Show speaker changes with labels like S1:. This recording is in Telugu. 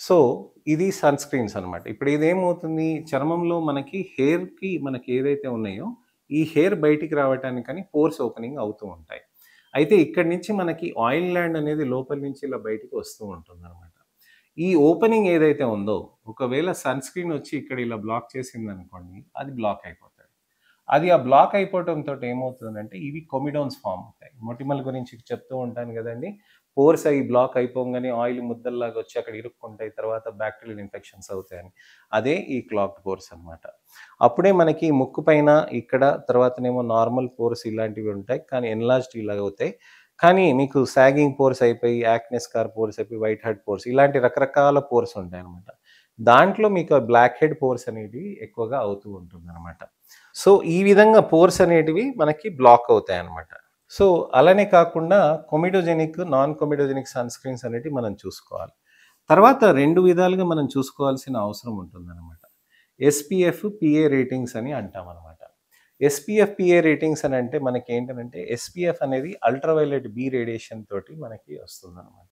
S1: సో, ఇది సన్ స్క్రీన్స్ అనమాట. ఇప్పుడు ఇదేమవుతుంది చర్మంలో మనకి హెయిర్‌కి మనకి ఏదైతే ఉన్నాయో, ఈ హెయిర్ బయటికి రావటానికని పోర్స్ ఓపెనింగ్ అవుతూ ఉంటాయి. అయితే ఇక్కడి నుంచి మనకి ఆయిల్ ల్యాండ్ అనేది లోపల నుంచి ఇలా బయటికి వస్తూ ఉంటుందనమాట. ఈ ఓపెనింగ్ ఏదైతే ఉందో, ఒకవేళ సన్ స్క్రీన్ వచ్చి ఇక్కడ ఇలా బ్లాక్ చేసిందనుకోండి, అది బ్లాక్ అయిపోతది. అది ఆ బ్లాక్ అయిపోవటంతోటి ఏమవుతుందంటే, ఇవి కొమిడోన్స్ ఫార్మ్ అవుతాయి. మొటిమల గురించి చెప్తూ ఉంటాను గదండీ! పోర్స్ అయి బ్లాక్ అయిపోంగానే ఆయిల్ ముద్దల్లాగా వచ్చి అక్కడ ఇరుక్కుంటాయి. తర్వాత బాక్టీరియల్ ఇన్ఫెక్షన్స్ అవుతాయని. అదే ఈ క్లాగ్డ్ పోర్స్ అన్నమాట. అప్పుడే మనకి ముక్కు పైన ఇక్కడ తర్వాతనేమో నార్మల్ పోర్స్ ఇలాంటివి ఉంటాయి. కానీ ఎన్లార్జ్డ్ ఇలాగవుతాయి. కానీ మీకు సాగింగ్ పోర్స్ అయిపోయి, యాక్నే స్కార్ పోర్స్ అయిపోయి, వైట్ హెడ్ పోర్స్ ఇలాంటి రకరకాల పోర్స్ ఉంటాయన్నమాట. దాంట్లో మీకు బ్లాక్ హెడ్ పోర్స్ అనేటివి ఎక్కువగా అవుతూ ఉంటుందన్నమాట. సో, ఈ విధంగా పోర్స్ అనేటివి మనకి బ్లాక్ అవుతాయన్నమాట. సో, అలానే కాకుండా comedogenic, non comedogenic sunscreens అనేటివి మనం చూసుకోవాలి. తర్వాత 2 విధాలుగా మనం చూసుకోవాల్సిన అవసరం ఉంటుందన్నమాట. ఎస్‌పీఎఫ్, పీఏ రేటింగ్స్ అని అంటామన్నమాట. ఎస్‌పీఎఫ్, పీఏ రేటింగ్స్ అనంటే మనకేంటనంటే ఎస్‌పీఎఫ్ అనేది అల్ట్రా వయలెట్ బి రేడియేషన్ తోటి మనకి వస్తుందన్నమాట.